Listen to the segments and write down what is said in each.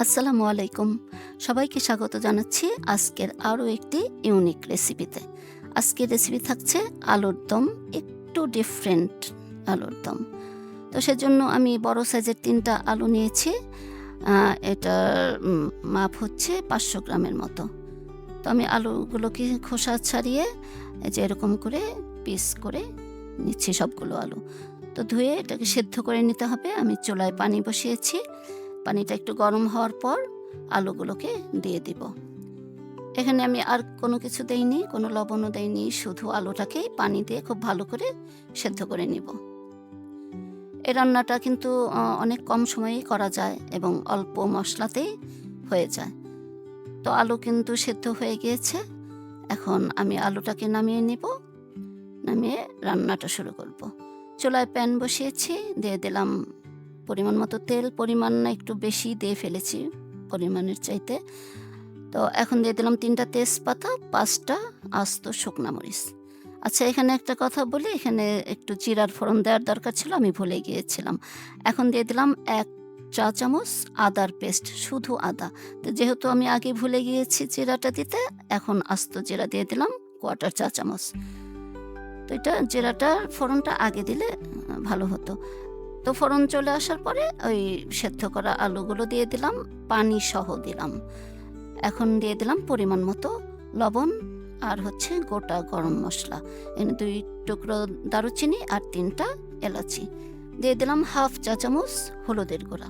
আসসালামু আলাইকুম। সবাইকে স্বাগত জানাচ্ছি আজকের আরও একটি ইউনিক রেসিপিতে। আজকের রেসিপি থাকছে আলুর দম, একটু ডিফারেন্ট আলুর দম। তো সেজন্য আমি বড় সাইজের ৩টা আলু নিয়েছি। এটার মাপ হচ্ছে ৫০০ গ্রামের মতো। তো আমি আলুগুলোকে খোসা ছাড়িয়ে এই যে এরকম করে পিস করে নিচ্ছি সবগুলো আলু। তো ধুয়ে এটাকে সেদ্ধ করে নিতে হবে। আমি চুলায় পানি বসিয়েছি। পানিটা একটু গরম হওয়ার পর আলুগুলোকে দিয়ে দিব। এখানে আমি আর কোনো কিছু দেইনি, কোনো লবণও দেইনি, শুধু আলুটাকে পানি দিয়ে খুব ভালো করে সেদ্ধ করে নিব। এই রান্নাটা কিন্তু অনেক কম সময়েই করা যায় এবং অল্প মশলাতেই হয়ে যায়। তো আলু কিন্তু সেদ্ধ হয়ে গিয়েছে। এখন আমি আলুটাকে নামিয়ে নিব। নামিয়ে রান্নাটা শুরু করব। চুলায় প্যান বসিয়েছি, দিয়ে দিলাম পরিমাণ মতো তেল। পরিমাণ না একটু বেশি দিয়ে ফেলেছি পরিমাণের চাইতে। তো এখন দিয়ে দিলাম ৩টা তেজপাতা, ৫টা আস্ত শুকনা মরিচ। আচ্ছা, এখানে একটা কথা বলি, এখানে একটু জিরার ফোড়ন দেওয়ার দরকার ছিল, আমি ভুলে গিয়েছিলাম। এখন দিয়ে দিলাম ১ চা চামচ আদার পেস্ট, শুধু আদা। তো যেহেতু আমি আগে ভুলে গিয়েছি জিরাটা দিতে, এখন আস্ত জিরা দিয়ে দিলাম ১/৪ চা চামচ। তো এটা জিরাটার ফোড়নটা আগে দিলে ভালো হতো। তো ফোড়ন চলে আসার পরে ওই সেদ্ধ করা আলুগুলো দিয়ে দিলাম, পানি সহ দিলাম। এখন দিয়ে দিলাম পরিমাণ মতো লবণ আর হচ্ছে গোটা গরম মশলা। এনে ২ টুকরো দারুচিনি আর ৩টা এলাচি। দিয়ে দিলাম ১/২ চা চামচ হলুদের গুঁড়া।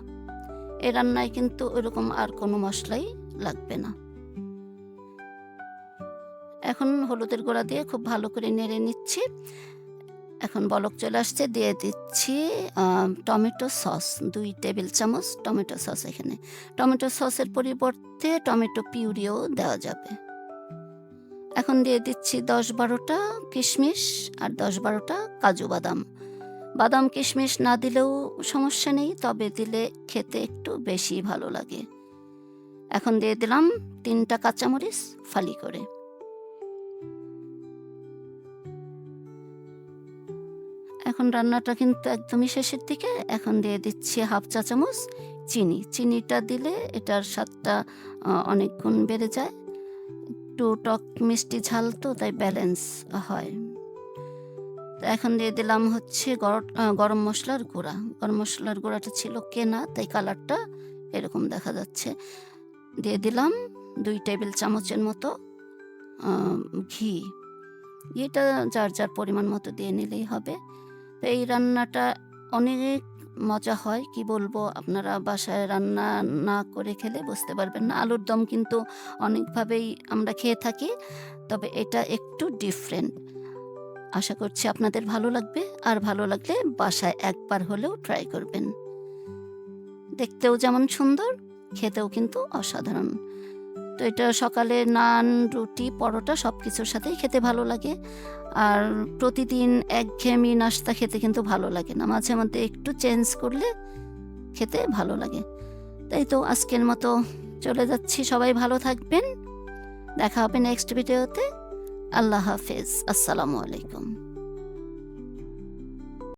এ রান্নায় কিন্তু ওইরকম আর কোনো মশলাই লাগবে না। এখন হলুদের গুঁড়া দিয়ে খুব ভালো করে নেড়ে নিচ্ছি। এখন বলক চলে আসছে, দিয়ে দিচ্ছি টমেটো সস, ২ টেবিল চামচ টমেটো সস। এখানে টমেটো সসের পরিবর্তে টমেটো পিউরিও দেওয়া যাবে। এখন দিয়ে দিচ্ছি ১০-১২টা কিশমিশ আর ১০-১২টা কাজু বাদাম। বাদাম কিশমিশ না দিলেও সমস্যা নেই, তবে দিলে খেতে একটু বেশি ভালো লাগে। এখন দিয়ে দিলাম ৩টা কাঁচামরিচ ফালি করে। এখন রান্নাটা কিন্তু একদমই শেষের দিকে। এখন দিয়ে দিচ্ছি ১/২ চা চামচ চিনি। চিনিটা দিলে এটার স্বাদটা অনেক গুণ বেড়ে যায়। একটু টক মিষ্টি ঝাল তো, তাই ব্যালেন্স হয়। তো এখন দিয়ে দিলাম হচ্ছে গরম মশলার গুঁড়া। গরম মশলার গুঁড়াটা ছিল কেনা, তাই কালারটা এরকম দেখা যাচ্ছে। দিয়ে দিলাম ২ টেবিল চামচের মতো ঘি। ঘিটা যার যার পরিমাণ মতো দিয়ে নিলেই হবে। তো এই রান্নাটা অনেক মজা হয়, কি বলবো, আপনারা বাসায় রান্না না করে খেলে বুঝতে পারবেন না। আলুর দম কিন্তু অনেকভাবেই আমরা খেয়ে থাকি, তবে এটা একটু ডিফারেন্ট। আশা করছি আপনাদের ভালো লাগবে, আর ভালো লাগলে বাসায় একবার হলেও ট্রাই করবেন। দেখতেও যেমন সুন্দর, খেতেও কিন্তু অসাধারণ। তো এটা সকালে নান, রুটি, পরোটা সব কিছুর সাথেই খেতে ভালো লাগে। আর প্রতিদিন একঘেয়েমি নাস্তা খেতে কিন্তু ভালো লাগে না, মাঝে মধ্যে একটু চেঞ্জ করলে খেতে ভালো লাগে। তাই তো আজকের মতো চলে যাচ্ছি। সবাই ভালো থাকবেন। দেখা হবে নেক্সট ভিডিওতে। আল্লাহ হাফেজ। আসসালামু আলাইকুম।